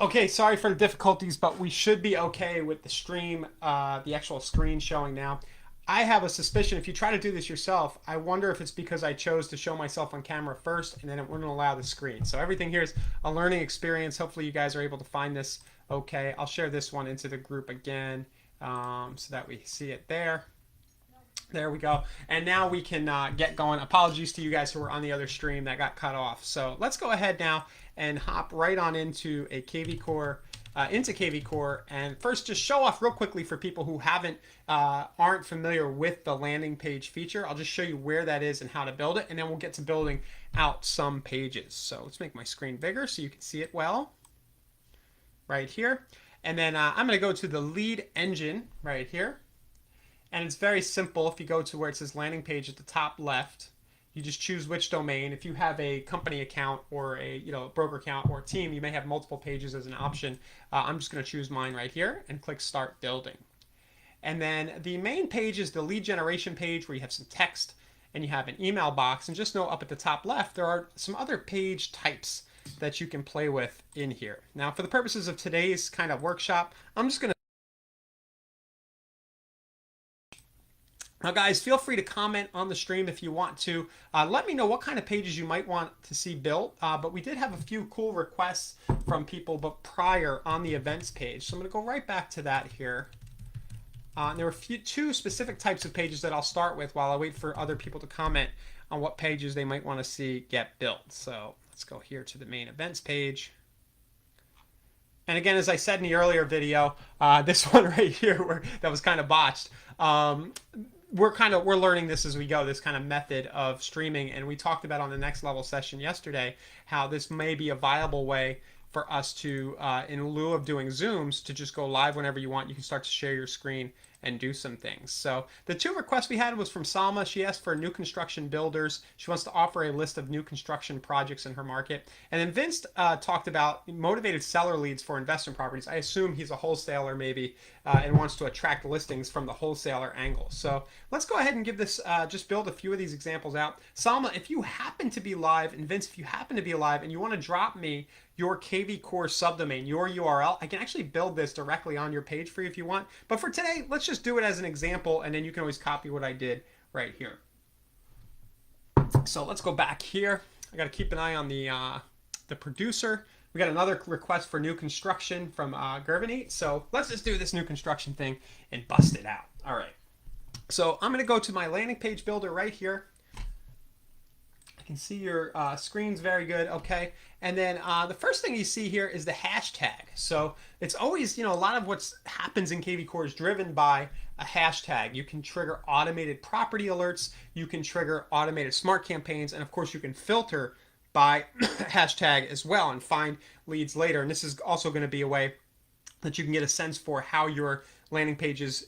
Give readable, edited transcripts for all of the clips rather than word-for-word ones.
Okay, sorry for the difficulties, but we should be okay with the stream, the actual screen showing now. I have a suspicion if you try to do this yourself, I wonder if it's because I chose to show myself on camera first and then it wouldn't allow the screen. So everything here is a learning experience. Hopefully you guys are able to find this okay. I'll share this one into the group again so that we see it there. There we go. And now we can get going. Apologies to you guys who were on the other stream that got cut off. So let's go ahead now and hop right on into a KVcore, into KVcore, and first just show off real quickly for people who aren't familiar with the landing page feature. I'll just show you where that is and how to build it, and then we'll get to building out some pages. So let's make my screen bigger so you can see it well right here. And then I'm going to go to the lead engine right here. And it's very simple. If you go to where it says landing page at the top left, you just choose which domain. If you have a company account or a broker account or a team, you may have multiple pages as an option. I'm just going to choose mine right here and click Start Building. And then the main page is the lead generation page where you have some text and you have an email box. And just know up at the top left, there are some other page types that you can play with in here. Now, for the purposes of today's kind of workshop, I'm just going to Now, guys, feel free to comment on the stream if you want to. Let me know what kind of pages you might want to see built. But we did have a few cool requests from people but prior on the events page. So I'm going to go right back to that here. There were two specific types of pages that I'll start with while I wait for other people to comment on what pages they might want to see get built. So let's go here to the main events page. And again, as I said in the earlier video, this one right here that was kind of botched. We're learning this as we go, this kind of method of streaming, and we talked about on the next level session yesterday how this may be a viable way for us to, in lieu of doing Zooms, to just go live whenever you want. You can start to share your screen and do some things. So the two requests we had was from Salma. She asked for new construction builders. She wants to offer a list of new construction projects in her market. And then Vince talked about motivated seller leads for investment properties. I assume he's a wholesaler maybe and wants to attract listings from the wholesaler angle. So let's go ahead and give this, just build a few of these examples out. Salma, if you happen to be live, and Vince, if you happen to be live and you want to drop me your KVcore subdomain, your URL, I can actually build this directly on your page for you if you want. But for today, let's just do it as an example, and then you can always copy what I did right here. So let's go back here. I got to keep an eye on the producer. We got another request for new construction from Gervany. So let's just do this new construction thing and bust it out. All right. So I'm going to go to my landing page builder right here. I can see your screen's very good. Okay. And then the first thing you see here is the hashtag. So it's always, a lot of what happens in KVcore is driven by a hashtag. You can trigger automated property alerts. You can trigger automated smart campaigns. And of course, you can filter by hashtag as well and find leads later. And this is also going to be a way that you can get a sense for how your landing page is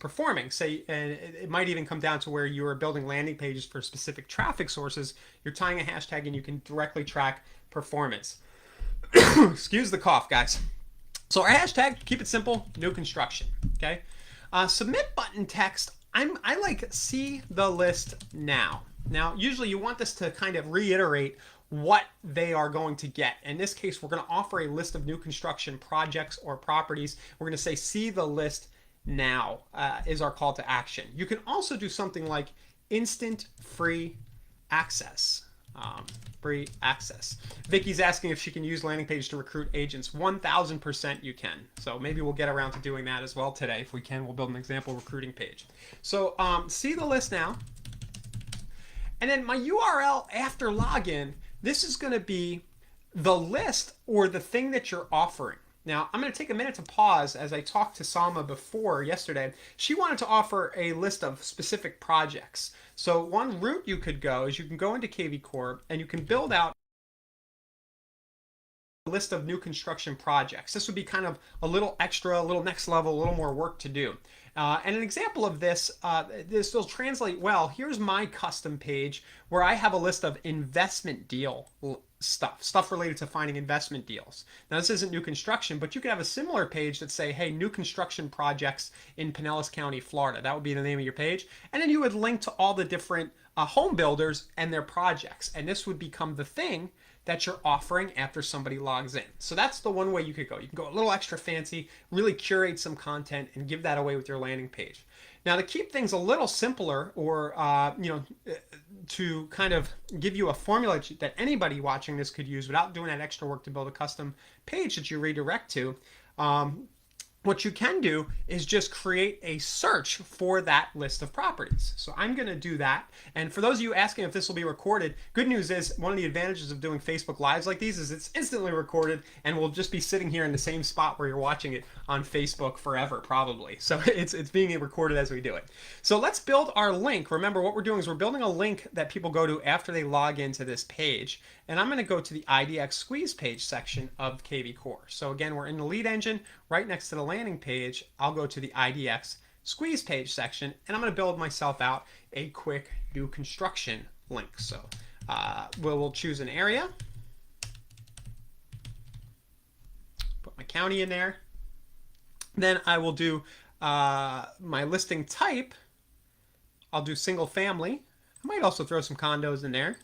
performing. Say, and it might even come down to where you are building landing pages for specific traffic sources. You're tying a hashtag and you can directly track performance. Excuse the cough, guys. So our hashtag, keep it simple, new construction. Okay. Submit button text. I like see the list now. Now, usually you want this to kind of reiterate what they are going to get. In this case, we're going to offer a list of new construction projects or properties. We're going to say see the list now is our call to action. You can also do something like instant free access. Free access. Vicky's asking if she can use landing page to recruit agents. 1000% you can. So maybe we'll get around to doing that as well today. If we can, we'll build an example recruiting page. So see the list now. And then my URL after login, this is going to be the list or the thing that you're offering. Now, I'm going to take a minute to pause as I talked to Salma before yesterday. She wanted to offer a list of specific projects. So one route you could go is you can go into KVcore and you can build out a list of new construction projects. This would be kind of a little extra, a little next level, a little more work to do. And an example of this, this will translate well. Here's my custom page where I have a list of investment deal stuff related to finding investment deals. Now, this isn't new construction, but you could have a similar page that say, hey, new construction projects in Pinellas County, Florida. That would be the name of your page. And then you would link to all the different home builders and their projects. And this would become the thing that you're offering after somebody logs in. So that's the one way you could go. You can go a little extra fancy, really curate some content, and give that away with your landing page. Now, to keep things a little simpler, or to kind of give you a formula that anybody watching this could use without doing that extra work to build a custom page that you redirect to, what you can do is just create a search for that list of properties. So I'm going to do that. And for those of you asking if this will be recorded, good news is one of the advantages of doing Facebook Lives like these is it's instantly recorded and we'll just be sitting here in the same spot where you're watching it on Facebook forever, probably. So it's being recorded as we do it. So let's build our link. Remember, what we're doing is we're building a link that people go to after they log into this page. And I'm going to go to the IDX squeeze page section of KVcore. So again, we're in the lead engine right next to the landing page. I'll go to the IDX squeeze page section and I'm going to build myself out a quick new construction link. So we'll choose an area, put my county in there. Then I will do my listing type. I'll do single family. I might also throw some condos in there.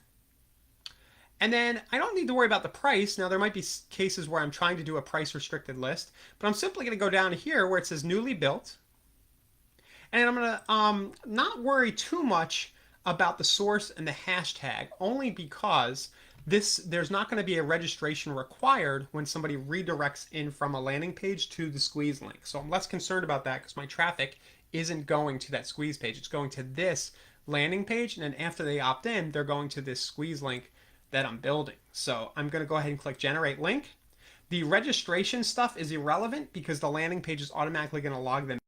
And then I don't need to worry about the price. Now, there might be cases where I'm trying to do a price restricted list, but I'm simply going to go down here where it says newly built. And I'm going to not worry too much about the source and the hashtag, only because there's not going to be a registration required when somebody redirects in from a landing page to the squeeze link. So I'm less concerned about that because my traffic isn't going to that squeeze page. It's going to this landing page. And then after they opt in, they're going to this squeeze link that I'm building. So I'm going to go ahead and click generate link. The registration stuff is irrelevant because the landing page is automatically going to log them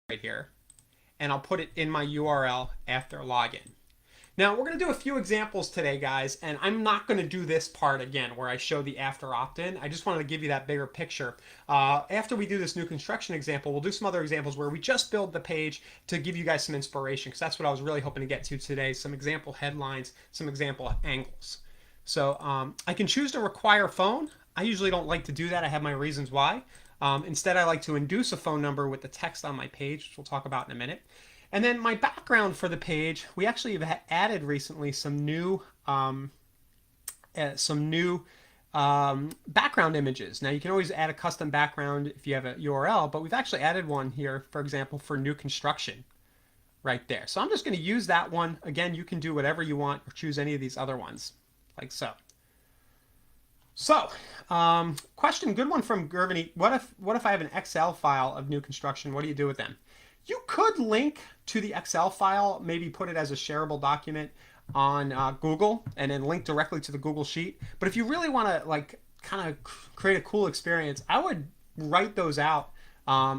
right here. And I'll put it in my URL after login. Now we're going to do a few examples today, guys, and I'm not going to do this part again where I show the after opt-in. I just wanted to give you that bigger picture. After we do this new construction example, we'll do some other examples where we just build the page to give you guys some inspiration, because that's what I was really hoping to get to today, some example headlines, some example angles. So I can choose to require phone. I usually don't like to do that. I have my reasons why. Instead, I like to induce a phone number with the text on my page, which we'll talk about in a minute. And then my background for the page, we actually have added recently some new background images. Now you can always add a custom background if you have a URL, but we've actually added one here, for example, for new construction right there. So I'm just going to use that one. Again, you can do whatever you want or choose any of these other ones like so. So, question, good one from Gervany. What if I have an Excel file of new construction? What do you do with them? You could link to the Excel file, maybe put it as a shareable document on Google and then link directly to the Google Sheet. But if you really want to like kind of create a cool experience, I would write those out,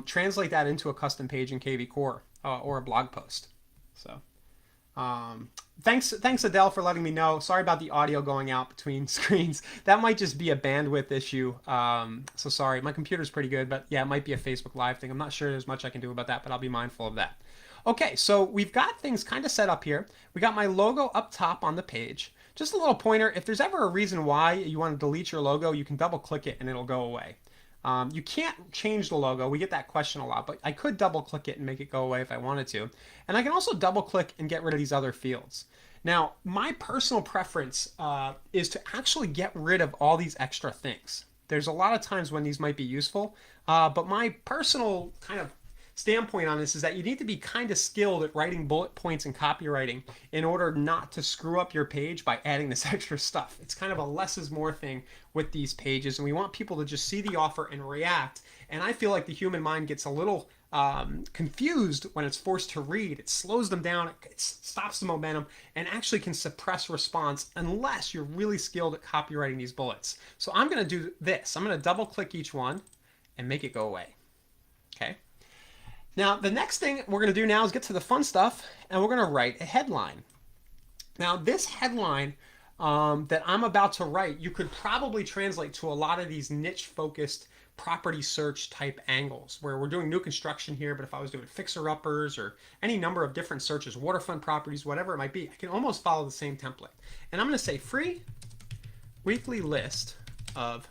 translate that into a custom page in KVcore or a blog post. So thanks Adele for letting me know. Sorry about the audio going out between screens. That might just be a bandwidth issue. So sorry, my computer's pretty good, but yeah, it might be a Facebook Live thing. I'm not sure there's much I can do about that, but I'll be mindful of that. Okay, so we've got things kind of set up here. We got my logo up top on the page. Just a little pointer, if there's ever a reason why you want to delete your logo, you can double click it and it'll go away. You can't change the logo. We get that question a lot, but I could double click it and make it go away if I wanted to. And I can also double click and get rid of these other fields. Now, my personal preference is to actually get rid of all these extra things. There's a lot of times when these might be useful, but my personal kind of standpoint on this is that you need to be kind of skilled at writing bullet points and copywriting in order not to screw up your page by adding this extra stuff. It's kind of a less is more thing with these pages, and we want people to just see the offer and react. And I feel like the human mind gets a little confused when it's forced to read. It slows them down, it stops the momentum, and actually can suppress response unless you're really skilled at copywriting these bullets. So I'm going to do this. I'm going to double click each one and make it go away. Okay. Now, the next thing we're going to do now is get to the fun stuff, and we're going to write a headline. Now, this headline that I'm about to write, you could probably translate to a lot of these niche-focused property search type angles, where we're doing new construction here, but if I was doing fixer-uppers or any number of different searches, waterfront properties, whatever it might be, I can almost follow the same template. And I'm going to say free weekly list of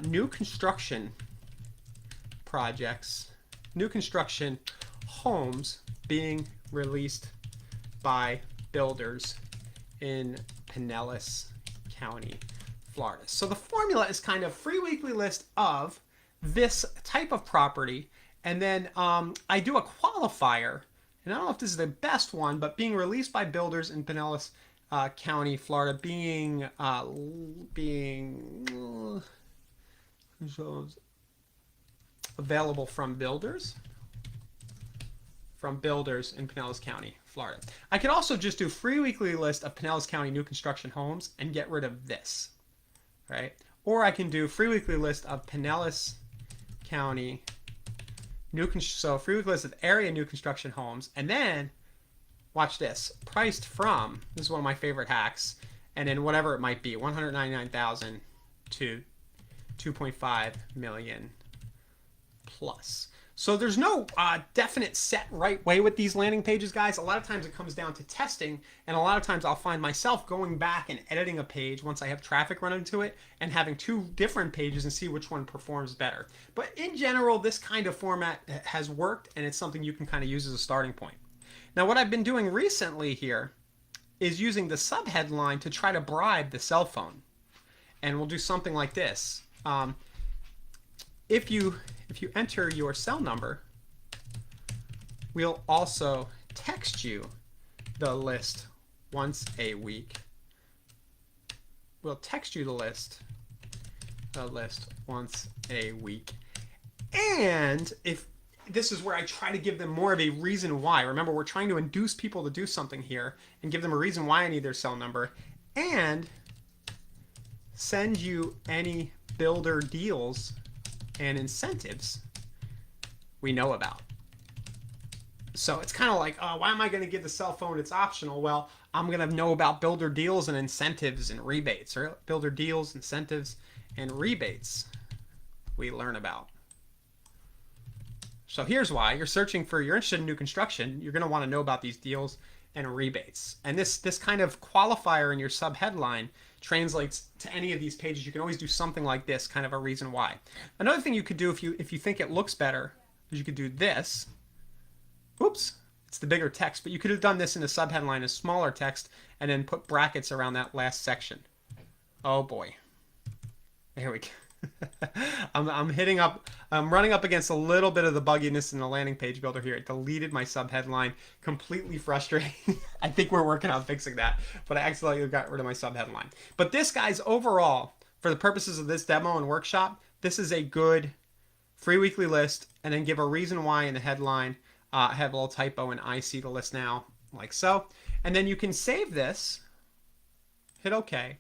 new construction projects, new construction homes being released by builders in Pinellas County, Florida. So the formula is kind of free weekly list of this type of property, and then I do a qualifier, and I don't know if this is the best one, but being released by builders in Pinellas County, Florida, being available from builders in Pinellas County, Florida. I could also just do free weekly list of Pinellas County new construction homes and get rid of this, right? Or I can do free weekly list of Pinellas County so free weekly list of area new construction homes, and then watch this, priced from, this is one of my favorite hacks, and then whatever it might be, 199,000 to 2.5 million plus. So there's no definite set right way with these landing pages, guys. A lot of times it comes down to testing, and a lot of times I'll find myself going back and editing a page once I have traffic running to it and having two different pages and see which one performs better. But in general, this kind of format has worked, and it's something you can kind of use as a starting point. Now, what I've been doing recently here is using the subheadline to try to bribe the cell phone. And we'll do something like this. If you enter your cell number, we'll also text you the list once a week. We'll text you the list once a week. And if this is where I try to give them more of a reason why. Remember, we're trying to induce people to do something here and give them a reason why I need their cell number, and send you any builder deals and incentives we know about. So it's kind of like, oh, why am I going to give the cell phone? It's optional. Well, I'm going to know about builder deals and incentives and rebates, or builder deals, incentives, and rebates we learn about. So here's why. You're interested in new construction. You're going to want to know about these deals and rebates. And this kind of qualifier in your subheadline translates to any of these pages. You can always do something like this, kind of a reason why. Another thing you could do if you think it looks better is you could do this. Oops, it's the bigger text, but you could have done this in the subheadline as smaller text and then put brackets around that last section. Oh boy. There we go. I'm running up against a little bit of the bugginess in the landing page builder here. It deleted my subheadline, completely frustrating. I think we're working on fixing that, but I accidentally got rid of my subheadline. But this, guys, overall, for the purposes of this demo and workshop, this is a good free weekly list, and then give a reason why in the headline. I have a little typo and I see the list now, like so. And then you can save this, hit OK.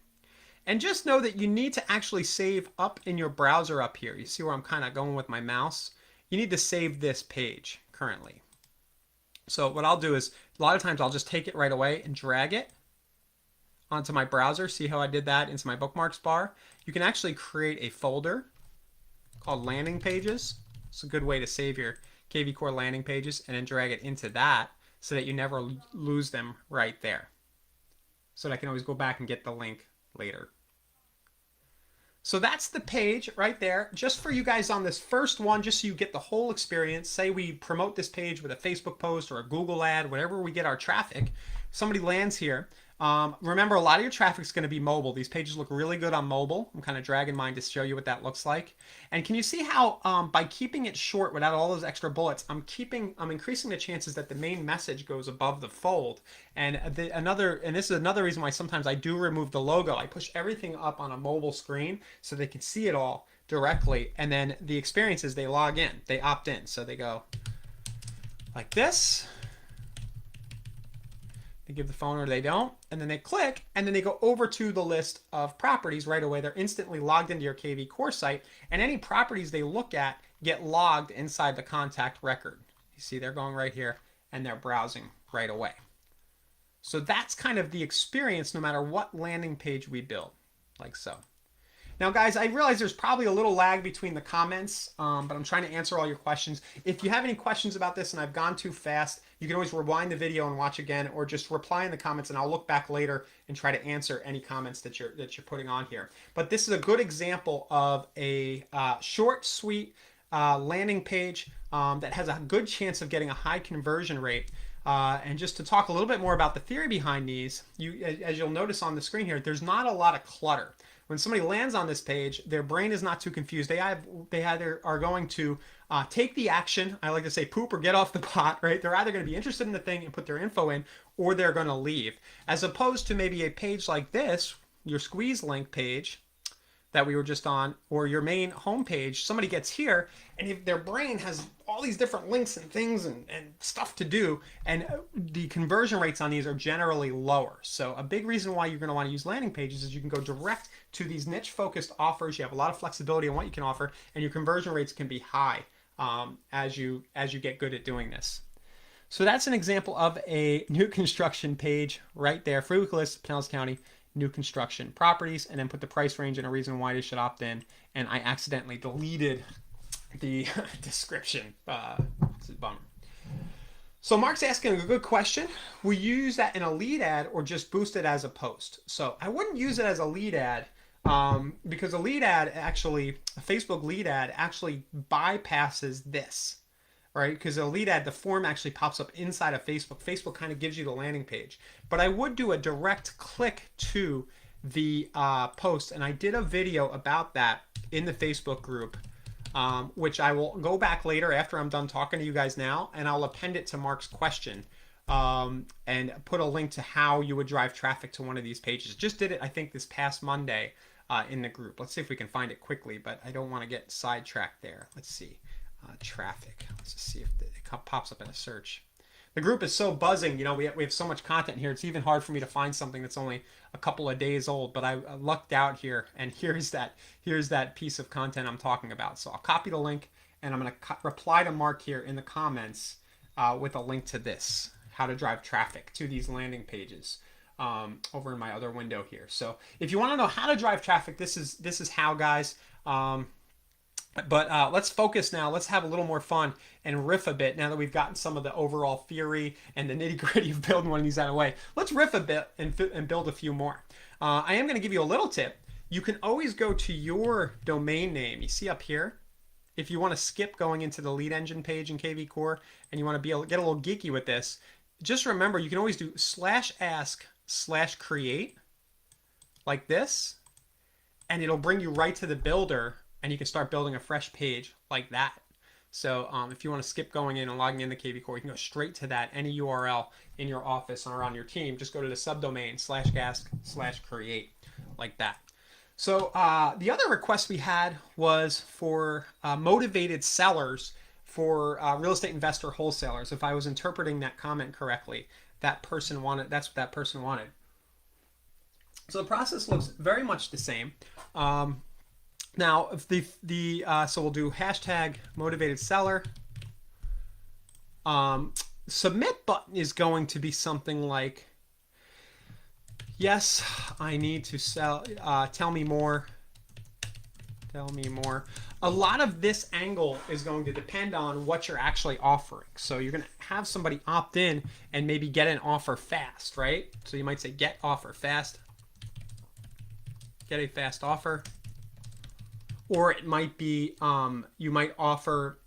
And just know that you need to actually save up in your browser up here. You see where I'm kind of going with my mouse? You need to save this page currently. So what I'll do is, a lot of times I'll just take it right away and drag it onto my browser. See how I did that into my bookmarks bar? You can actually create a folder called landing pages. It's a good way to save your KVcore landing pages, and then drag it into that so that you never lose them right there. So that I can always go back and get the link later. So that's the page right there, just for you guys on this first one, just so you get the whole experience. Say we promote this page with a Facebook post or a Google ad, wherever we get our traffic, somebody lands here. Remember, a lot of your traffic is going to be mobile. These pages look really good on mobile. I'm kind of dragging mine to show you what that looks like. And can you see how by keeping it short without all those extra bullets, I'm increasing the chances that the main message goes above the fold. And this is another reason why sometimes I do remove the logo. I push everything up on a mobile screen so they can see it all directly. And then the experience is they log in, they opt in. So they go like this. They give the phone or they don't, and then they click, and then they go over to the list of properties right away. They're instantly logged into your KVcore site, and any properties they look at get logged inside the contact record. You see they're going right here, and they're browsing right away. So that's kind of the experience no matter what landing page we build, like so. Now, guys, I realize there's probably a little lag between the comments, but I'm trying to answer all your questions. If you have any questions about this and I've gone too fast, you can always rewind the video and watch again, or just reply in the comments and I'll look back later and try to answer any comments that you're putting on here. But this is a good example of a short, sweet landing page that has a good chance of getting a high conversion rate. And just to talk a little bit more about the theory behind these, as you'll notice on the screen here, there's not a lot of clutter. When somebody lands on this page, their brain is not too confused. They either are going to take the action. I like to say poop or get off the pot, right? They're either going to be interested in the thing and put their info in, or they're going to leave. As opposed to maybe a page like this, your squeeze link page that we were just on, or your main homepage, somebody gets here and if their brain has all these different links and things and stuff to do, and the conversion rates on these are generally lower. So a big reason why you're going to want to use landing pages is you can go direct to these niche focused offers. You have a lot of flexibility on what you can offer, and your conversion rates can be high as you get good at doing this. So that's an example of a new construction page right there. Free weekly list, Pinellas County, new construction properties, and then put the price range and a reason why they should opt in. And I accidentally deleted the description. It's a bummer. So Mark's asking a good question. Will you use that in a lead ad or just boost it as a post? So I wouldn't use it as a lead ad because a lead ad actually, a Facebook lead ad actually bypasses this. Right? Because a lead ad, the form actually pops up inside of Facebook. Facebook kind of gives you the landing page. But I would do a direct click to the post. And I did a video about that in the Facebook group, which I will go back later after I'm done talking to you guys now. And I'll append it to Mark's question and put a link to how you would drive traffic to one of these pages. Just did it, I think, this past Monday in the group. Let's see if we can find it quickly, but I don't want to get sidetracked there. Let's see. Traffic. Let's just see if it pops up in a search. The group is so buzzing. You know, we have so much content here. It's even hard for me to find something that's only a couple of days old. But I lucked out here, and here's that piece of content I'm talking about. So I'll copy the link, and I'm going to reply to Mark here in the comments with a link to this, how to drive traffic to these landing pages. Over in my other window here. So if you want to know how to drive traffic, this is how, guys. But let's focus now. Let's have a little more fun and riff a bit now that we've gotten some of the overall theory and the nitty-gritty of building one of these out of the way. Let's riff a bit and build a few more. I am going to give you a little tip. You can always go to your domain name. You see up here, if you want to skip going into the lead engine page in KVcore and you want to be able to get a little geeky with this, just remember you can always do /ask/create like this, and it'll bring you right to the builder. And you can start building a fresh page like that. So if you want to skip going in and logging into KVcore, you can go straight to that, any URL in your office or on your team. Just go to the subdomain /ask/create like that. So the other request we had was for motivated sellers for real estate investor wholesalers. If I was interpreting that comment correctly, that's what that person wanted. So the process looks very much the same. Now, if so we'll do #motivated seller. Submit button is going to be something like, yes, I need to sell. Tell me more. Tell me more. A lot of this angle is going to depend on what you're actually offering. So you're going to have somebody opt in and maybe get an offer fast, right? So you might say get offer fast. Get a fast offer. Or it might be you might offer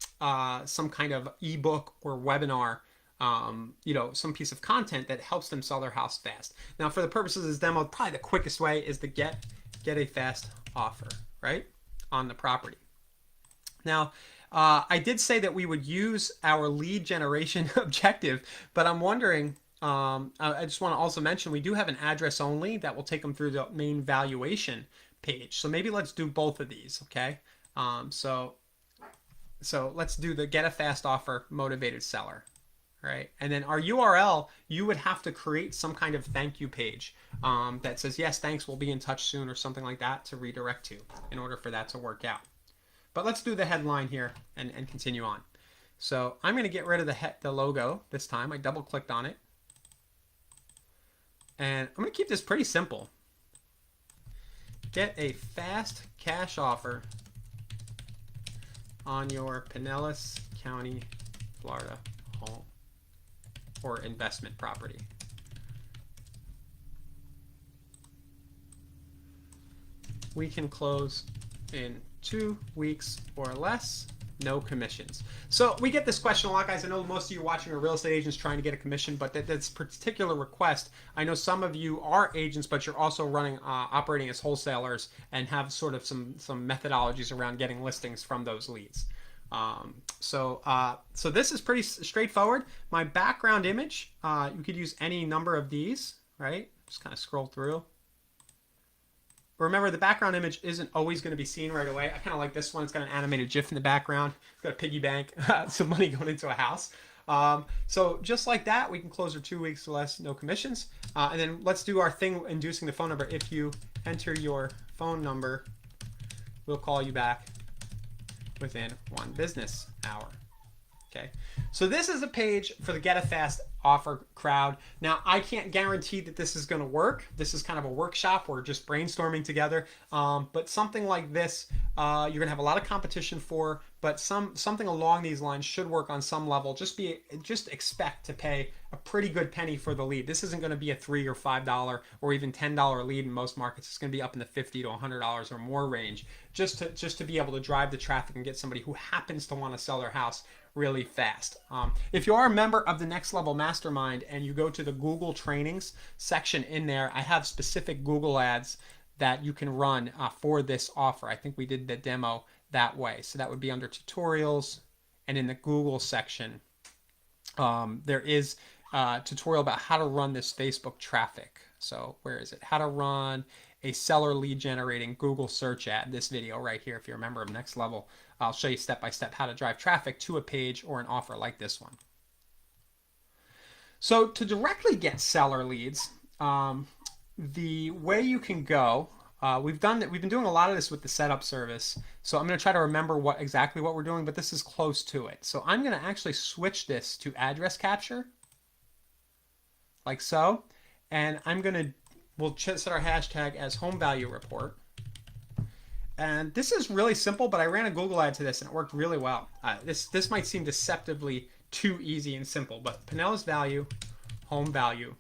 some kind of ebook or webinar, some piece of content that helps them sell their house fast. Now, for the purposes of this demo, probably the quickest way is to get a fast offer, right, on the property. Now, I did say that we would use our lead generation objective, but I'm wondering, I just want to also mention we do have an address only that will take them through the main valuation page. So maybe let's do both of these, okay? So let's do the get a fast offer motivated seller, right? And then our URL, you would have to create some kind of thank you page that says, yes, thanks, we'll be in touch soon, or something like that to redirect to in order for that to work out. But let's do the headline here and continue on. So I'm going to get rid of the logo this time. I double clicked on it. And I'm going to keep this pretty simple. Get a fast cash offer on your Pinellas County, Florida home or investment property. We can close in 2 weeks or less. no commissions. So we get this question a lot, guys. I know most of you watching are real estate agents trying to get a commission, but that's particular request. I know some of you are agents, but you're also running, operating as wholesalers and have sort of some methodologies around getting listings from those leads. So this is pretty straightforward. My background image, you could use any number of these, right? Just kind of scroll through. Remember, the background image isn't always going to be seen right away. I kind of like this one. It's got an animated GIF in the background. It's got a piggy bank, some money going into a house. So just like that, we can close for 2 weeks or less, no commissions. And then let's do our thing inducing the phone number. If you enter your phone number, we'll call you back within 1 business hour. Okay, so this is a page for the Get a Fast offer crowd. Now, I can't guarantee that this is going to work. This is kind of a workshop. We're just brainstorming together. But something like this, you're going to have a lot of competition for, but something along these lines should work on some level. Just expect to pay a pretty good penny for the lead. This isn't going to be a $3 or $5 or even $10 lead in most markets. It's going to be up in the $50 to $100 or more range, just to be able to drive the traffic and get somebody who happens to want to sell their house really fast. If you are a member of the Next Level Mastermind and you go to the Google trainings section in there, I have specific Google ads that you can run for this offer. I think we did the demo that way. So that would be under tutorials, and in the Google section, there is a tutorial about how to run this Facebook traffic. So where is it? How to run a seller lead generating Google search ad. This video right here, if you're a member of Next Level, I'll show you step by step how to drive traffic to a page or an offer like this one. So to directly get seller leads, the way you can go, we've been doing a lot of this with the setup service. So I'm going to try to remember exactly what we're doing, but this is close to it. So I'm going to actually switch this to address capture, like so, and we'll set our hashtag as home value report. And this is really simple, but I ran a Google ad to this and it worked really well. This might seem deceptively too easy and simple, but Pinellas value, home value.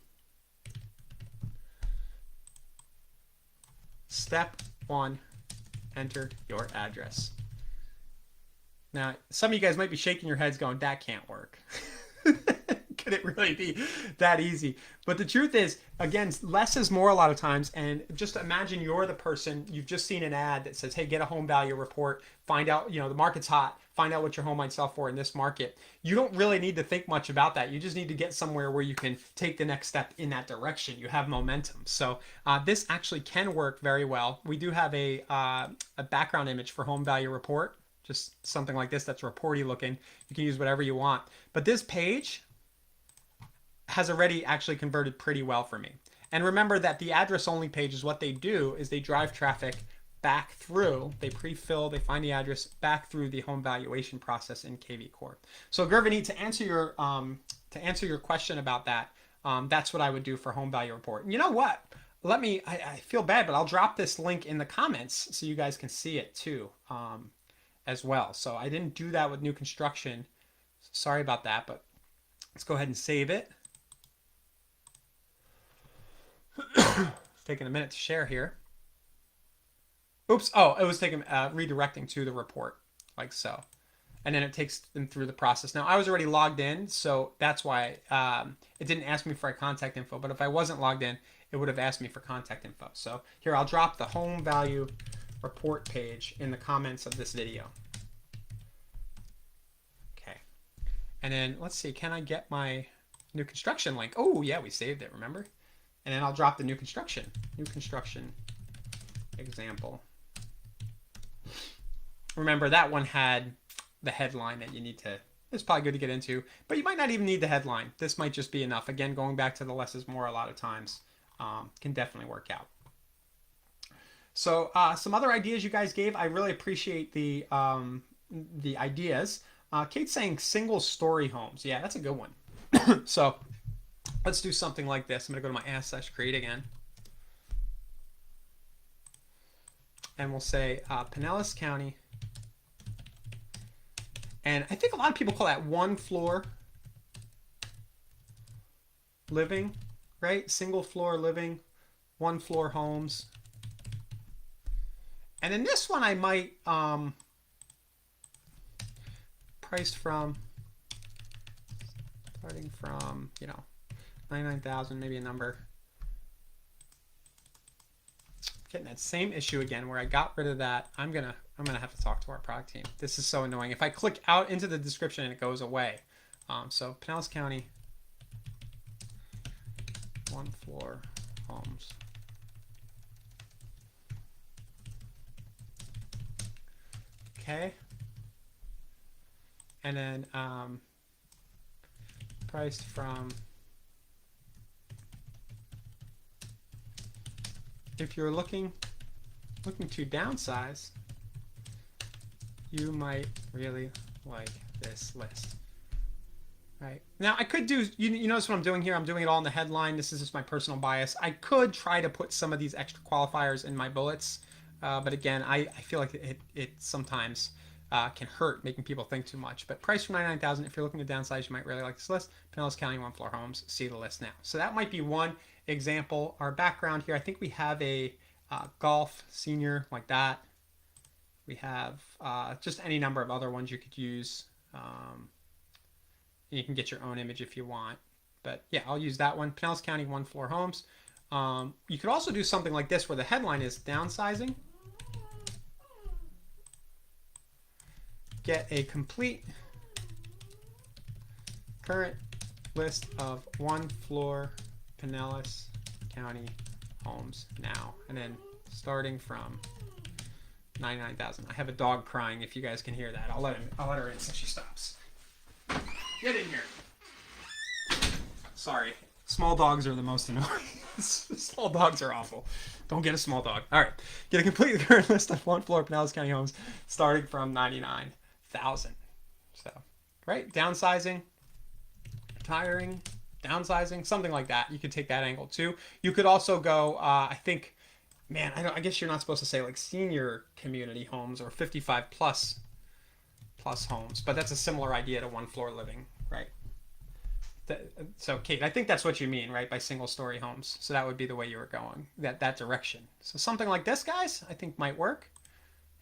Step 1, enter your address. Now, some of you guys might be shaking your heads going, that can't work. Could it really be that easy? But the truth is, again, less is more a lot of times. And just imagine you're the person, you've just seen an ad that says, hey, get a home value report, find out, the market's hot, find out what your home might sell for in this market. You don't really need to think much about that. You just need to get somewhere where you can take the next step in that direction. You have momentum. So this actually can work very well. We do have a background image for home value report, just something like this that's reporty looking. You can use whatever you want. But this page has already actually converted pretty well for me. And remember that the address only page is what they do is they drive traffic back through, they pre-fill, they find the address back through the home valuation process in KVcore. So Gurvanit, to answer your question about that, that's what I would do for home value report. And you know what? I feel bad, but I'll drop this link in the comments so you guys can see it too, as well. So I didn't do that with new construction. Sorry about that, but let's go ahead and save it. It's taking a minute to share here. Oops. Oh, it was taking redirecting to the report, like so. And then it takes them through the process. Now, I was already logged in, so that's why it didn't ask me for a contact info. But if I wasn't logged in, it would have asked me for contact info. So here, I'll drop the home value report page in the comments of this video. Okay. And then let's see, can I get my new construction link? Oh, yeah, we saved it, remember? And then I'll drop the new construction example. Remember, that one had the headline that you need to, it's probably good to get into, but you might not even need the headline. This might just be enough. Again, going back to the less is more a lot of times can definitely work out. So some other ideas you guys gave, I really appreciate the ideas. Kate's saying single story homes. Yeah, that's a good one. So let's do something like this. I'm going to go to my ask/create again. And we'll say Pinellas County. And I think a lot of people call that one floor living, right? Single floor living, one floor homes. And in this one, I might priced from, starting from, you know, 99,000, maybe a number. Getting that same issue again where I got rid of that. I'm gonna have to talk to our product team. This is so annoying. If I click out into the description and it goes away. So Pinellas County, 1 floor homes. Okay. And then priced from, if you're looking to downsize, you might really like this list. Right. Now I could do, you notice what I'm doing here? I'm doing it all in the headline. This is just my personal bias. I could try to put some of these extra qualifiers in my bullets. But again, I feel like it sometimes can hurt, making people think too much. But price from 99,000. If you're looking to downsize, you might really like this list. Pinellas County 1 floor homes. See the list now. So that might be one example. Our background here, I think we have a golf senior like that. We have just any number of other ones you could use. You can get your own image if you want. But yeah, I'll use that one. Pinellas County 1 floor homes. You could also do something like this where the headline is downsizing. Get a complete current list of 1 floor Pinellas County homes now. And then starting from 99,000. I have a dog crying if you guys can hear that. I'll let her in so she stops. Get in here. Sorry. Small dogs are the most annoying. Small dogs are awful. Don't get a small dog. All right. Get a complete current list of 1 floor Pinellas County homes starting from 99,000. So, right? Downsizing, retiring, downsizing, something like that. You could take that angle too. You could also go, I think, man, I guess you're not supposed to say like senior community homes or 55 plus homes, but that's a similar idea to 1 floor living, right? So Kate, I think that's what you mean, right? By single story homes. So that would be the way you were going, that direction. So something like this, guys, I think might work.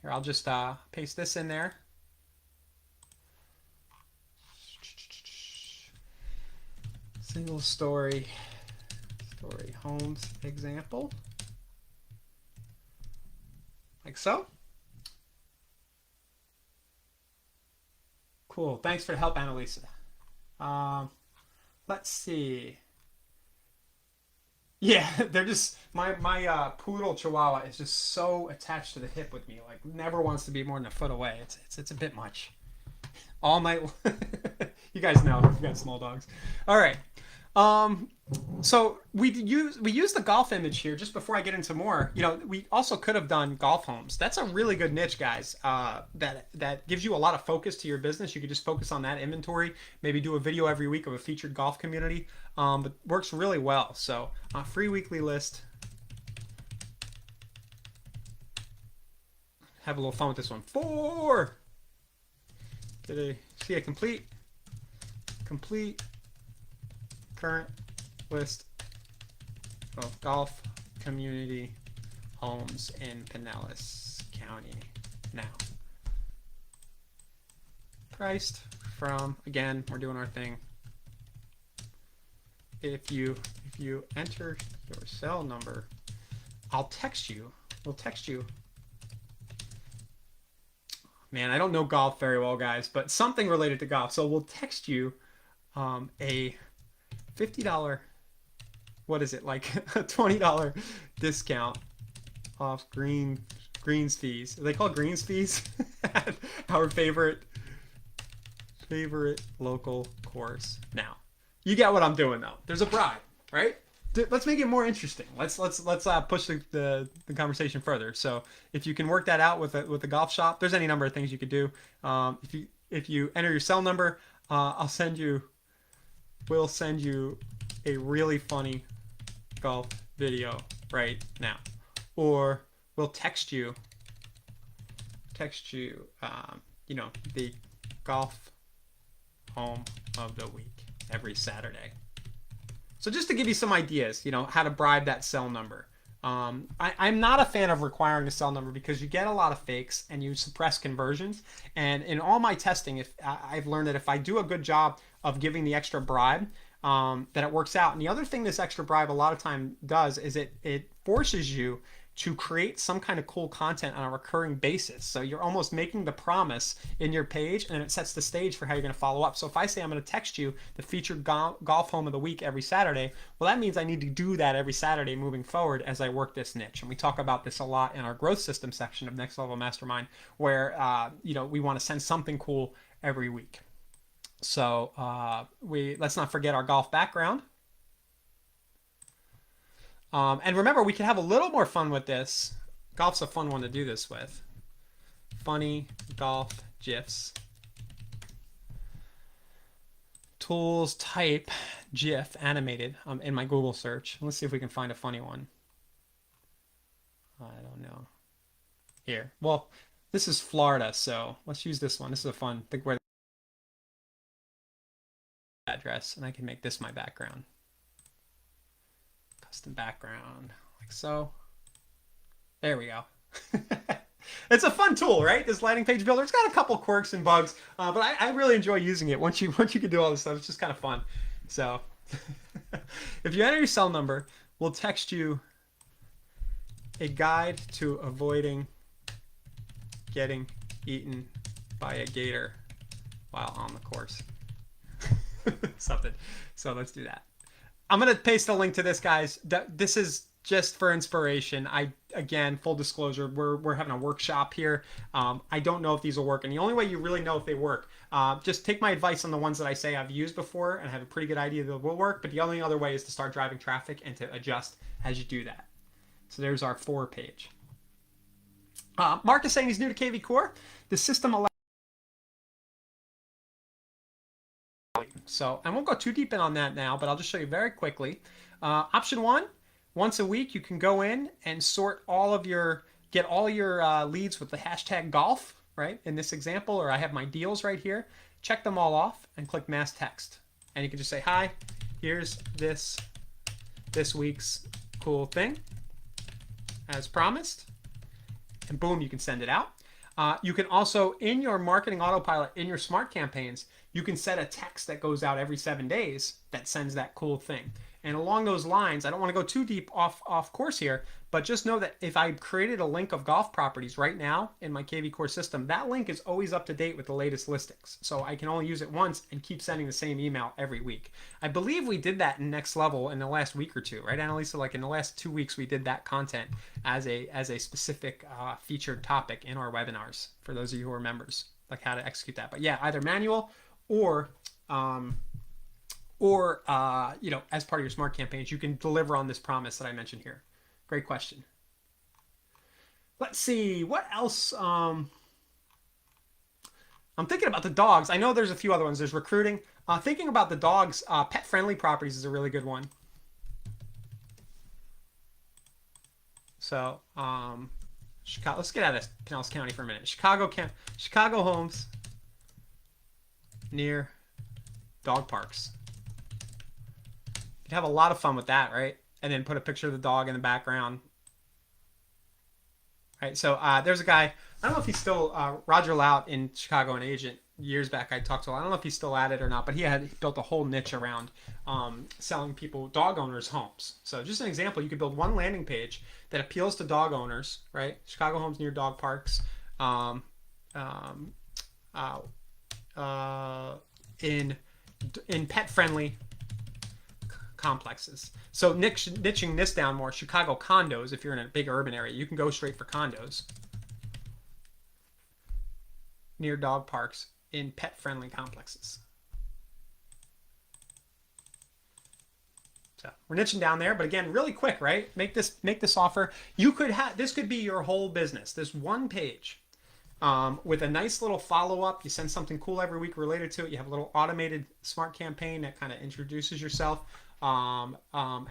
Here, I'll just paste this in there. Single story homes example. Like so. Cool. Thanks for the help, Annalisa. Let's see. Yeah, they're just my poodle Chihuahua is just so attached to the hip with me. Like never wants to be more than a foot away. It's a bit much. All night. You guys know you got small dogs. All right. So we use the golf image here. Just before I get into more, you know, we also could have done golf homes. That's a really good niche, guys. That gives you a lot of focus to your business. You could just focus on that inventory. Maybe do a video every week of a featured golf community. But works really well. So free weekly list. Have a little fun with this one. 4. See a complete current list of golf community homes in Pinellas County now. Priced from, again, we're doing our thing. If you enter your cell number, we'll text you. Man, I don't know golf very well, guys, but something related to golf. So we'll text you a $50, what is it, like a $20 discount off greens fees. Are they called greens fees? Our favorite local course. Now, you get what I'm doing though. There's a bribe, right? Let's make it more interesting. Let's push the conversation further. So if you can work that out with the golf shop, there's any number of things you could do. If you enter your cell number, we'll send you a really funny golf video right now, or we'll text you you know, the golf home of the week every Saturday. So just to give you some ideas, you know, how to bribe that cell number. I'm not a fan of requiring a cell number because you get a lot of fakes and you suppress conversions. And in all my testing, if I've learned that if I do a good job of giving the extra bribe, that it works out. And the other thing this extra bribe a lot of time does is it forces you to create some kind of cool content on a recurring basis. So you're almost making the promise in your page, and it sets the stage for how you're going to follow up. So if I say I'm going to text you the featured golf home of the week every Saturday, well, that means I need to do that every Saturday moving forward as I work this niche. And we talk about this a lot in our growth system section of Next Level Mastermind, where we want to send something cool every week. So let's not forget our golf background. And remember, we can have a little more fun with this. Golf's a fun one to do this with. Funny golf GIFs. Tools, type, GIF, animated in my Google search. Let's see if we can find a funny one. I don't know. Here. Well, this is Florida, so let's use this one. This is a fun thing where address, and I can make this my background. Custom background, like so. There we go. It's a fun tool, right? This landing page builder. It's got a couple quirks and bugs, but I really enjoy using it. Once you can do all this stuff, it's just kind of fun. So, if you enter your cell number, we'll text you a guide to avoiding getting eaten by a gator while on the course. Something. So let's do that. I'm going to paste a link to this, guys. This is just for inspiration. Again, full disclosure, we're having a workshop here. I don't know if these will work. And the only way you really know if they work, just take my advice on the ones that I say I've used before and have a pretty good idea that will work. But the only other way is to start driving traffic and to adjust as you do that. So there's our 4 page. Mark is saying he's new to KVcore. The system allows. So I won't go too deep in on that now, but I'll just show you very quickly. Option 1, once a week, you can go in and sort get all your leads with the hashtag golf, right? In this example, or I have my deals right here. Check them all off and click mass text. And you can just say, hi, here's this week's cool thing as promised. And boom, you can send it out. You can also, in your marketing autopilot, in your smart campaigns, you can set a text that goes out every 7 days that sends that cool thing. And along those lines, I don't want to go too deep off course here, but just know that if I created a link of golf properties right now in my KVcore system, that link is always up to date with the latest listings. So I can only use it once and keep sending the same email every week. I believe we did that in Next Level in the last week or two, right, Annalisa? Like in the last 2 weeks, we did that content as a specific featured topic in our webinars for those of you who are members, like how to execute that. But yeah, either manual or as part of your smart campaigns, you can deliver on this promise that I mentioned here. Great question. Let's see what else. I'm thinking about the dogs. I know there's a few other ones. There's recruiting. Thinking about the dogs, pet friendly properties is a really good one. So Chicago. Let's get out of Pinellas County for a minute. Chicago homes near dog parks. You'd have a lot of fun with that, right? And then put a picture of the dog in the background. Right, so there's a guy, I don't know if he's still, Roger Lout in Chicago, an agent, years back I talked to him. I don't know if he's still at it or not, but he built a whole niche around selling dog owners homes. So just an example, you could build one landing page that appeals to dog owners, right? Chicago homes near dog parks, in pet-friendly complexes. So niching this down more, Chicago condos, if you're in a big urban area, you can go straight for condos near dog parks in pet-friendly complexes. So we're niching down there, but again, really quick, right? Make this offer. This could be your whole business. This one page with a nice little follow-up. You send something cool every week related to it. You have a little automated smart campaign that kind of introduces yourself. And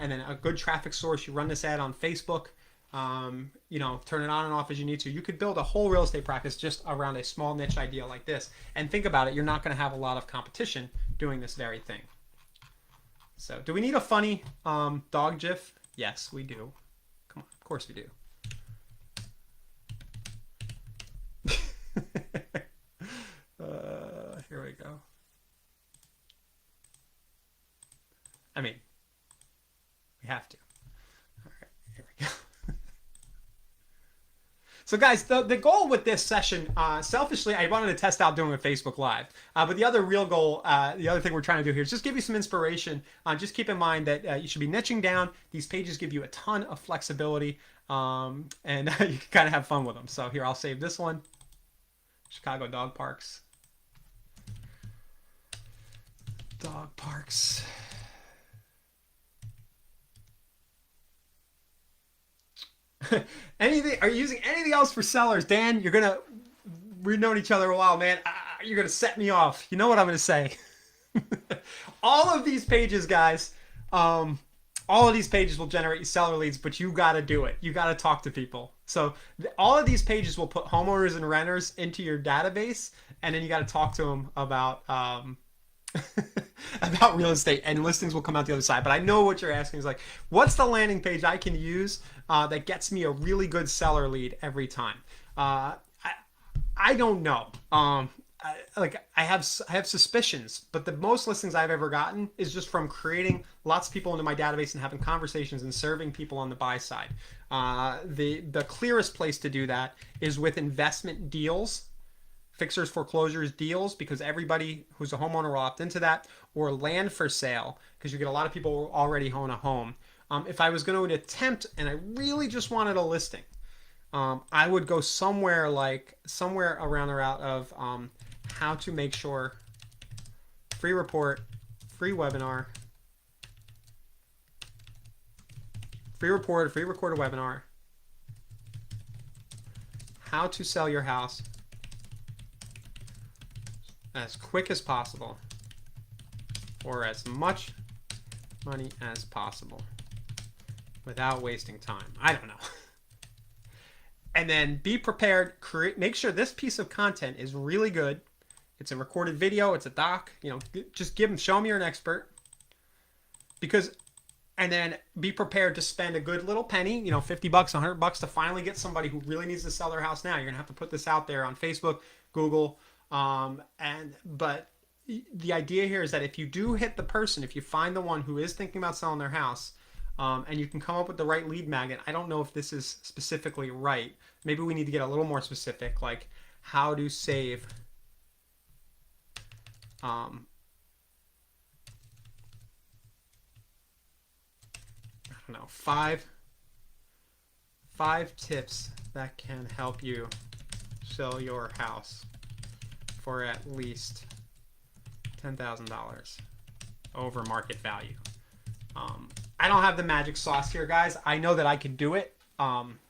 then a good traffic source. You run this ad on Facebook. Turn it on and off as you need to. You could build a whole real estate practice just around a small niche idea like this. And think about it, you're not going to have a lot of competition doing this very thing. So do we need a funny dog GIF? Yes, we do. Come on, of course we do. Here we go. I mean, we have to. All right, here we go. So guys, the goal with this session, selfishly, I wanted to test out doing a Facebook Live. But the other real goal, the other thing we're trying to do here is just give you some inspiration. Just keep in mind that you should be niching down. These pages give you a ton of flexibility, and you can kind of have fun with them. So here, I'll save this one. Chicago dog parks. Dog parks. Anything? Are you using anything else for sellers, Dan? We've known each other a while, man. You're gonna set me off. You know what I'm gonna say. All of these pages, guys. All of these pages will generate you seller leads, but you got to do it. You got to talk to people. So all of these pages will put homeowners and renters into your database, and then you got to talk to them about about real estate, and listings will come out the other side. But I know what you're asking is like, what's the landing page I can use that gets me a really good seller lead every time? I don't know. I have suspicions, but the most listings I've ever gotten is just from creating lots of people into my database and having conversations and serving people on the buy side. The clearest place to do that is with investment deals, fixers, foreclosures, deals, because everybody who's a homeowner will opt into that, or land for sale, because you get a lot of people who already own a home. If I was going to attempt and I really just wanted a listing, I would go somewhere around the route of how to make sure, free report, free webinar, free report, free recorded webinar, how to sell your house as quick as possible for as much money as possible without wasting time. I don't know. And then be prepared, make sure this piece of content is really good. It's a recorded video, it's a doc, just show them you're an expert. And then be prepared to spend a good little penny, $50, $100 to finally get somebody who really needs to sell their house now. You're gonna have to put this out there on Facebook, Google, but the idea here is that if you do hit the person, if you find the one who is thinking about selling their house, and you can come up with the right lead magnet. I don't know if this is specifically right. Maybe we need to get a little more specific, like how to save I don't know, five tips that can help you sell your house for at least $10,000 over market value. I don't have the magic sauce here, guys. I know that I can do it.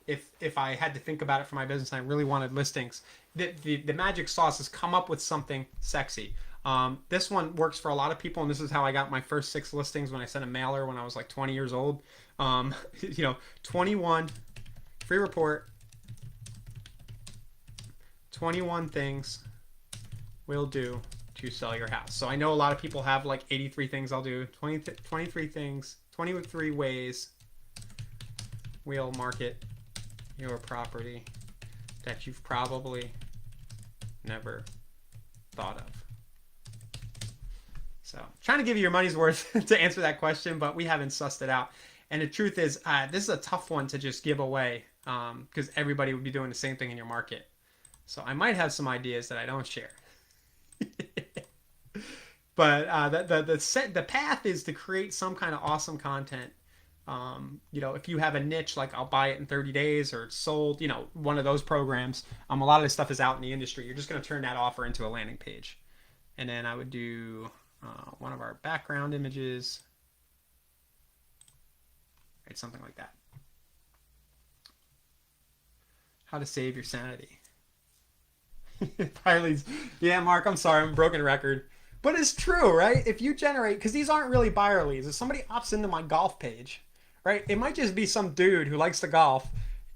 If I had to think about it for my business and I really wanted listings, the magic sauce is come up with something sexy. This one works for a lot of people, and this is how I got my first 6 listings when I sent a mailer when I was like 20 years old. 21 free report, 21 things will do to sell your house. So I know a lot of people have like 83 things I'll do, 23 things, 23 ways will market your property that you've probably never thought of. So trying to give you your money's worth to answer that question, but we haven't sussed it out. And the truth is, this is a tough one to just give away because everybody would be doing the same thing in your market. So I might have some ideas that I don't share. But the path is to create some kind of awesome content. If you have a niche, like I'll buy it in 30 days or it's sold, one of those programs, a lot of this stuff is out in the industry. You're just going to turn that offer into a landing page. And then I would do one of our background images, right? Something like that. How to save your sanity. Buyer leads. Yeah, Mark, I'm sorry, I'm a broken record. But it's true, right? If you generate, because these aren't really buyer leads. If somebody opts into my golf page, right? It might just be some dude who likes to golf.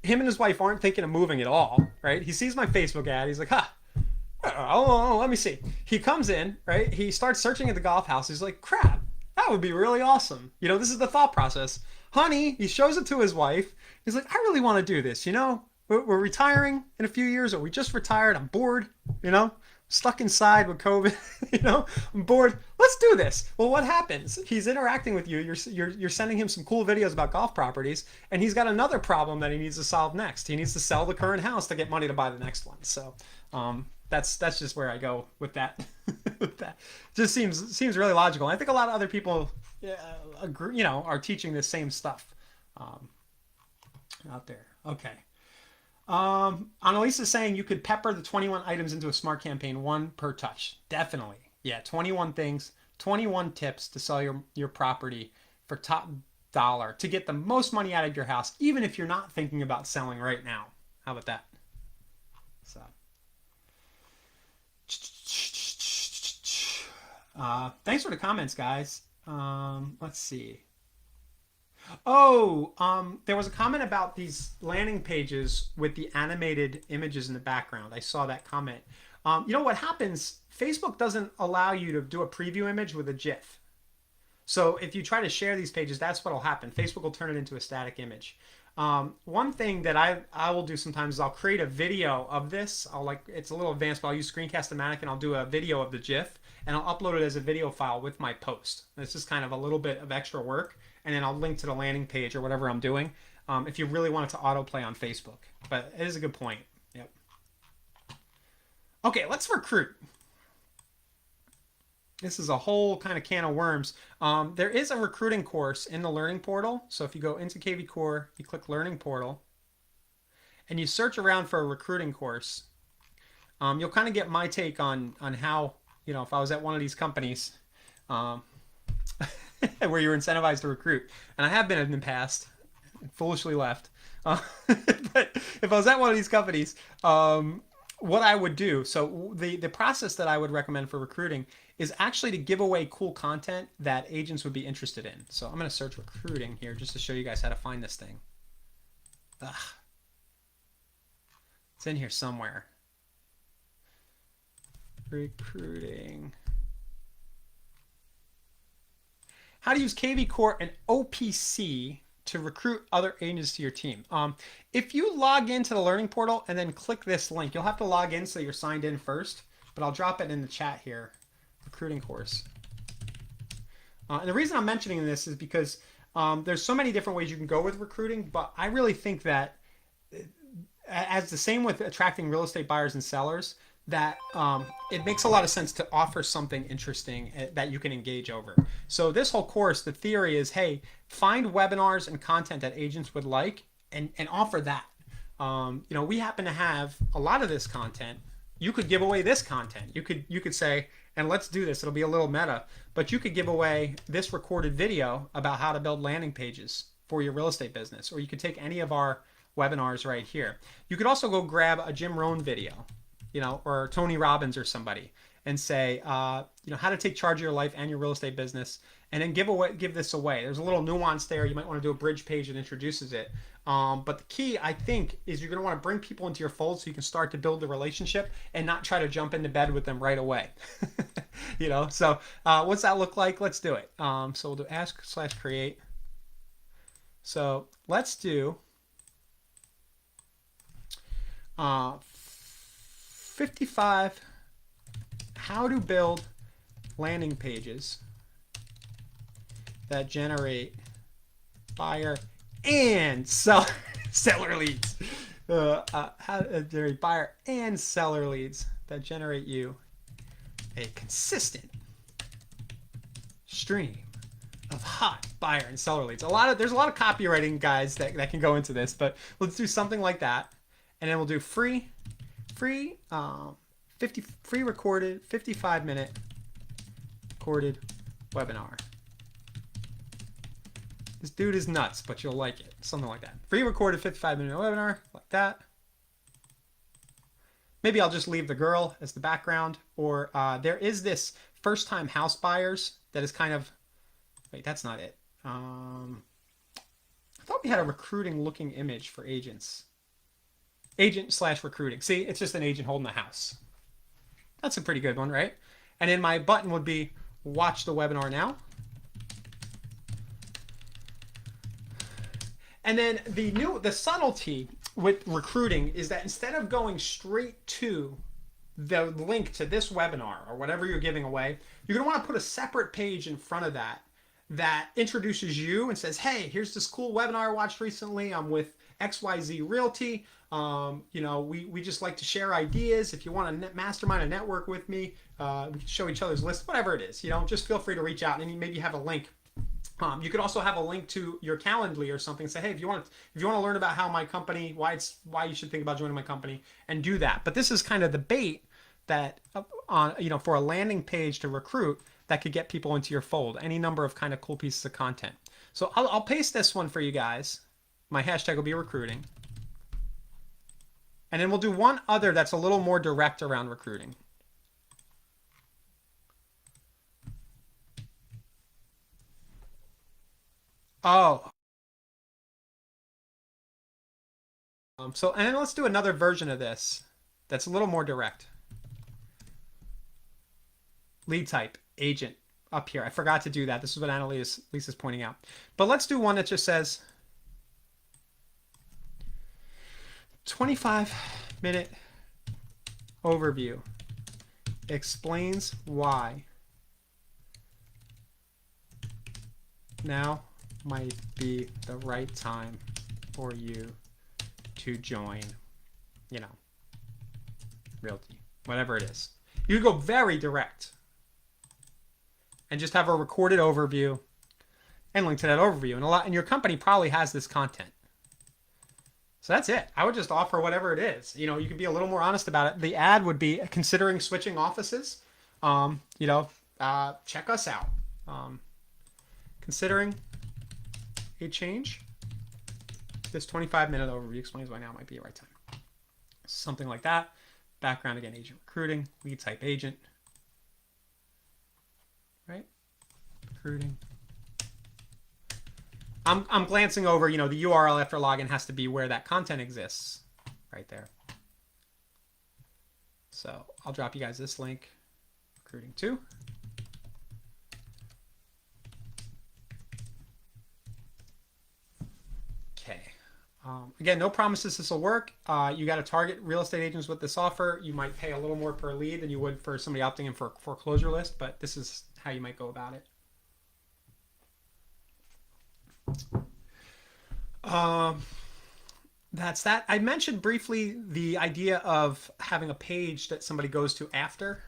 Him and his wife aren't thinking of moving at all, right? He sees my Facebook ad. He's like, oh, let me see. He comes in, right? He starts searching at the golf house. He's like, crap, that would be really awesome. You know, this is the thought process. Honey, he shows it to his wife. He's like, I really want to do this. You know, we're retiring in a few years, or we just retired. I'm bored. You know, stuck inside with COVID. You know, I'm bored. Let's do this. Well, what happens? He's interacting with you. You're sending him some cool videos about golf properties, and he's got another problem that he needs to solve next. He needs to sell the current house to get money to buy the next one. So, that's just where I go with that. With that, just seems really logical. I think a lot of other people, agree, you know, are teaching the same stuff out there. Okay. Annalisa's saying you could pepper the 21 items into a smart campaign, one per touch. Definitely. Yeah, 21 things, 21 tips to sell your property for top dollar to get the most money out of your house, even if you're not thinking about selling right now. How about that? So, thanks for the comments, guys. Let's see. Oh, there was a comment about these landing pages with the animated images in the background. I saw that comment. You know what happens? Facebook doesn't allow you to do a preview image with a GIF. So if you try to share these pages, that's what will happen. Facebook will turn it into a static image. One thing that I will do sometimes is I'll create a video of this. It's a little advanced, but I'll use Screencast-O-Matic and I'll do a video of the GIF and I'll upload it as a video file with my post. It's just kind of a little bit of extra work, and then I'll link to the landing page or whatever I'm doing. If you really want it to autoplay on Facebook, but it is a good point. Yep. Okay, let's recruit. This is a whole kind of can of worms. There is a recruiting course in the Learning Portal. So if you go into KVcore, you click Learning Portal, and you search around for a recruiting course, you'll kind of get my take on how, you know, if I was at one of these companies where you're incentivized to recruit, and I have been in the past, foolishly left. But if I was at one of these companies, what I would do, so the process that I would recommend for recruiting is actually to give away cool content that agents would be interested in. So I'm going to search recruiting here just to show you guys how to find this thing. Ugh. It's in here somewhere. Recruiting. How to use KVcore and OPC to recruit other agents to your team. If you log into the Learning Portal and then click this link, you'll have to log in so you're signed in first, but I'll drop it in the chat here. Recruiting course. And the reason I'm mentioning this is because there's so many different ways you can go with recruiting, but I really think that as the same with attracting real estate buyers and sellers, that it makes a lot of sense to offer something interesting that you can engage over. So this whole course, the theory is, hey, find webinars and content that agents would like and offer that. You know, we happen to have a lot of this content. You could give away this content. You could say, and let's do this. It'll be a little meta, but you could give away this recorded video about how to build landing pages for your real estate business, or you could take any of our webinars right here. You could also go grab a Jim Rohn video, you know, or Tony Robbins or somebody, and say, you know, how to take charge of your life and your real estate business, and then give this away. There's a little nuance there. You might want to do a bridge page that introduces it. But the key, I think, is you're going to want to bring people into your fold so you can start to build the relationship and not try to jump into bed with them right away. You know, so what's that look like? Let's do it. So we'll do ask/create. So let's do 55 how to build landing pages that generate buyer and seller leads. How to generate buyer and seller leads that generate you a consistent stream of hot buyer and seller leads. There's a lot of copywriting guys that can go into this, but let's do something like that, and then we'll do free recorded 55-minute recorded webinar. This dude is nuts, but you'll like it. Something like that. Free recorded 55-minute webinar, like that. Maybe I'll just leave the girl as the background. Or there is this first-time house buyers that is kind of... Wait, that's not it. I thought we had a recruiting-looking image for agents. Agent/recruiting. See, it's just an agent holding a house. That's a pretty good one, right? And then my button would be watch the webinar now. And then the subtlety with recruiting is that instead of going straight to the link to this webinar or whatever you're giving away, you're going to want to put a separate page in front of that that introduces you and says, hey, here's this cool webinar I watched recently. I'm with XYZ Realty. We just like to share ideas. If you want to mastermind a network with me, we can show each other's lists, whatever it is. Just feel free to reach out and maybe have a link. You could also have a link to your Calendly or something. Say, hey, if you want to learn about how my company, why you should think about joining my company, and do that. But this is kind of the bait that for a landing page to recruit that could get people into your fold. Any number of kind of cool pieces of content. So I'll paste this one for you guys. My hashtag will be recruiting, and then we'll do one other that's a little more direct around recruiting. Oh. And then let's do another version of this that's a little more direct. Lead type, agent, up here. I forgot to do that. This is what Lisa's pointing out. But let's do one that just says 25-minute overview. Explains why now might be the right time for you to join, Realty, whatever it is. You go very direct and just have a recorded overview and link to that overview. And your company probably has this content. So that's it. I would just offer whatever it is. You can be a little more honest about it. The ad would be considering switching offices. Check us out. Considering a change. This 25-minute overview explains why now might be the right time. Something like that. Background, again, agent recruiting, lead type agent. Right? Recruiting. I'm glancing over, the URL after login has to be where that content exists. Right there. So I'll drop you guys this link. Recruiting 2. Okay. Again, no promises this will work. You got to target real estate agents with this offer. You might pay a little more per lead than you would for somebody opting in for a foreclosure list, but this is how you might go about it. That's that. I mentioned briefly the idea of having a page that somebody goes to after.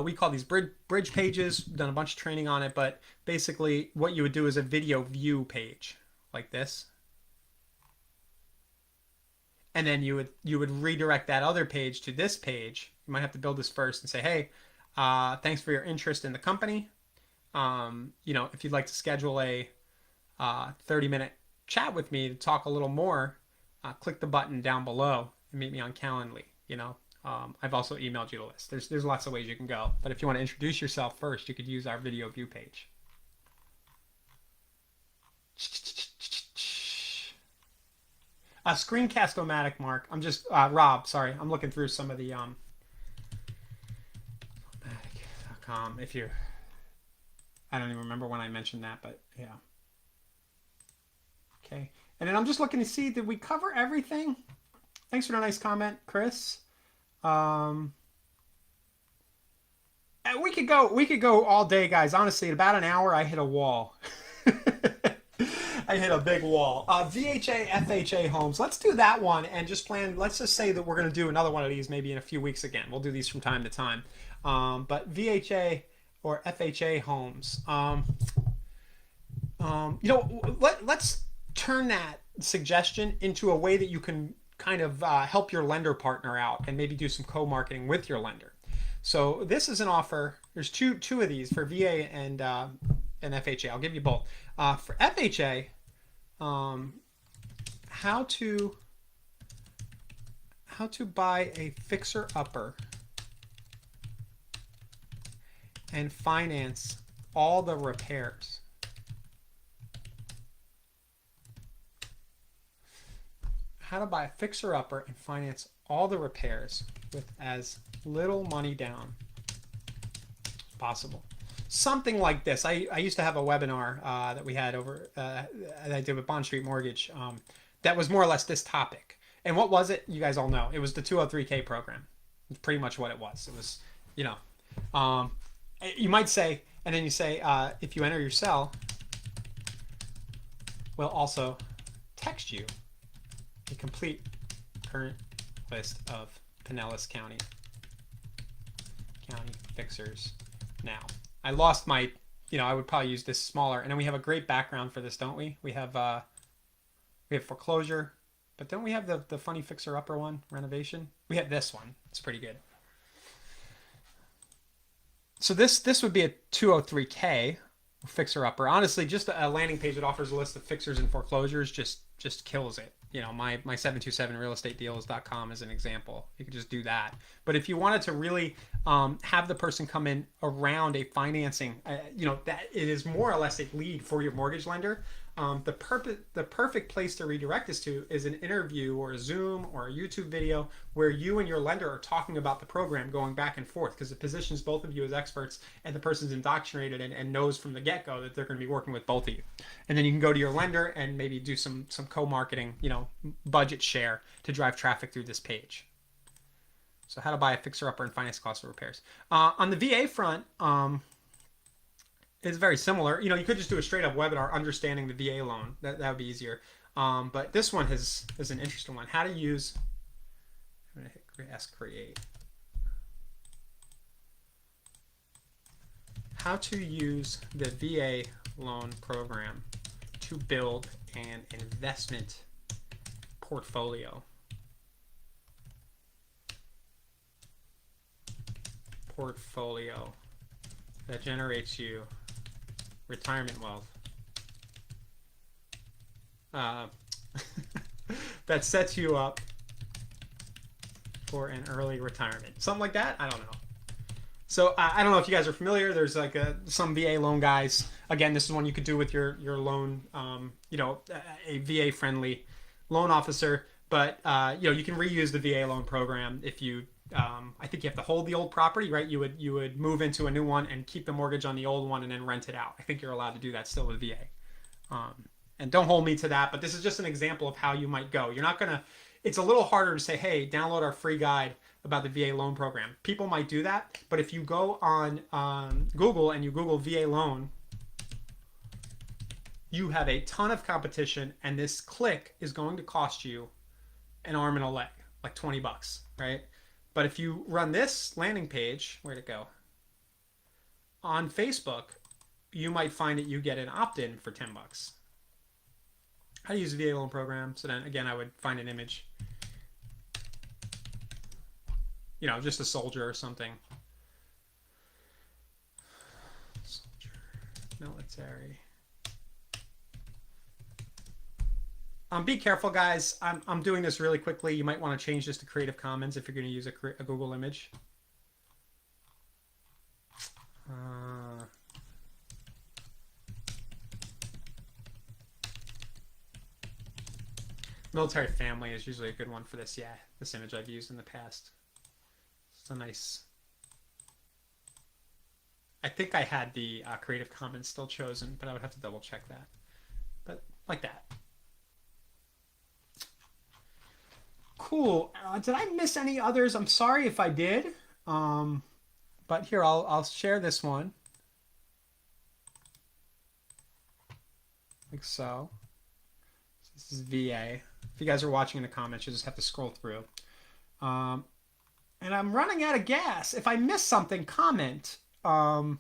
We call these bridge pages. We've done a bunch of training on it, but basically what you would do is a video view page like this. And then you would redirect that other page to this page. You might have to build this first and say, hey, thanks for your interest in the company. If you'd like to schedule a 30-minute chat with me to talk a little more, click the button down below and meet me on Calendly. I've also emailed you the list. There's lots of ways you can go. But if you want to introduce yourself first, you could use our video view page. Screencast-O-Matic, Mark. I'm just, Rob, sorry. I'm looking through some of the, Matic.com. I don't even remember when I mentioned that, but yeah. Okay. And then I'm just looking to see, did we cover everything? Thanks for the nice comment, Chris. We could go all day, guys. Honestly, in about an hour, I hit a wall. I hit a big wall. VHA, FHA homes. Let's do that one and just plan. Let's just say that we're going to do another one of these maybe in a few weeks again. We'll do these from time to time. But VHA or FHA homes. Let's turn that suggestion into a way that you can kind of help your lender partner out and maybe do some co-marketing with your lender. So this is an offer. There's two of these for VA and FHA. I'll give you both. For FHA, how to buy a fixer-upper and finance all the repairs. How to buy a fixer-upper and finance all the repairs with as little money down as possible. something like this. I used to have a webinar that we had over that I did with Bond Street Mortgage that was more or less this topic. And what was it? You guys all know. It was the 203K program. It's pretty much what it was. It was, you know, um, you might say, and then you say, if you enter your cell, we'll also text you a complete current list of Pinellas County fixers now. I lost my, I would probably use this smaller. And then we have a great background for this, don't we? We have foreclosure, but don't we have the funny fixer upper one, renovation? We have this one. It's pretty good. So this would be a 203K fixer upper. Honestly, just a landing page that offers a list of fixers and foreclosures just kills it. My 727realestatedeals.com is an example. You could just do that. But if you wanted to really have the person come in around a financing, that it is more or less a lead for your mortgage lender. The perfect place to redirect this to is an interview or a Zoom or a YouTube video where you and your lender are talking about the program going back and forth, because it positions both of you as experts and the person's indoctrinated and knows from the get-go that they're going to be working with both of you. And then you can go to your lender and maybe do some co-marketing, budget share to drive traffic through this page. So how to buy a fixer-upper and finance cost of repairs. On the VA front, it's very similar. You could just do a straight up webinar understanding the VA loan. That would be easier. But this one is an interesting one. How to use. I'm going to hit ask create. How to use the VA loan program to build an investment portfolio. That generates you retirement wealth. That sets you up for an early retirement. Something like that? I don't know. So I don't know if you guys are familiar. There's like some VA loan guys. Again, this is one you could do with your loan, a VA friendly loan officer. But you can reuse the VA loan program if you. I think you have to hold the old property, right? You would move into a new one and keep the mortgage on the old one and then rent it out. I think you're allowed to do that still with VA. And don't hold me to that, but this is just an example of how you might go. You're not gonna. It's a little harder to say, hey, download our free guide about the VA loan program. People might do that, but if you go on Google and you Google VA loan, you have a ton of competition, and this click is going to cost you an arm and a leg, like $20, right? But if you run this landing page, where'd it go? On Facebook, you might find that you get an opt-in for $10. How to use the VA loan program. So then again, I would find an image, just a soldier or something. Soldier, military. Be careful, guys. I'm doing this really quickly. You might want to change this to Creative Commons if you're going to use a Google image. Military family is usually a good one for this. Yeah, this image I've used in the past. It's a nice. I think I had the Creative Commons still chosen, but I would have to double check that. But like that. Cool. Did I miss any others? I'm sorry if I did. But here, I'll share this one. Like so. This is VA. If you guys are watching in the comments, you just have to scroll through. And I'm running out of gas. If I miss something, comment. In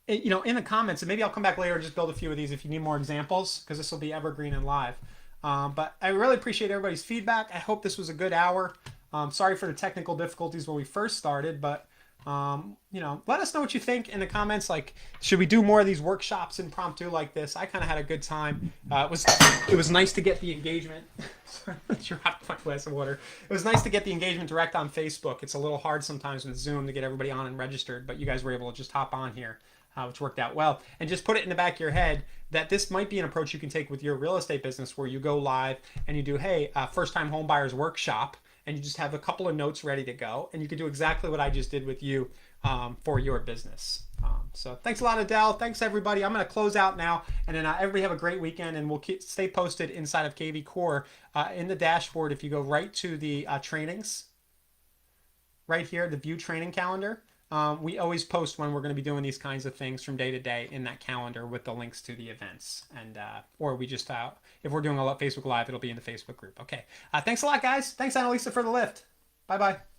the comments, and maybe I'll come back later and just build a few of these if you need more examples, because this will be evergreen and live. But I really appreciate everybody's feedback. I hope this was a good hour. Sorry for the technical difficulties when we first started, but let us know what you think in the comments. Like, should we do more of these workshops impromptu like this? I kind of had a good time. It was nice to get the engagement. Dropped my glass of water. It was nice to get the engagement direct on Facebook. It's a little hard sometimes with Zoom to get everybody on and registered, but you guys were able to just hop on here. Which worked out well. And just put it in the back of your head that this might be an approach you can take with your real estate business, where you go live and you do, hey, first-time home buyers workshop, and you just have a couple of notes ready to go. And you can do exactly what I just did with you for your business. So thanks a lot, Adele. Thanks, everybody. I'm going to close out now. And then everybody have a great weekend. And we'll stay posted inside of KVcore in the dashboard. If you go right to the trainings, right here, the view training calendar, we always post when we're going to be doing these kinds of things from day to day in that calendar with the links to the events. And or we just, if we're doing a Facebook Live, it'll be in the Facebook group. Okay. Thanks a lot, guys. Thanks, Annalisa, for the lift. Bye-bye.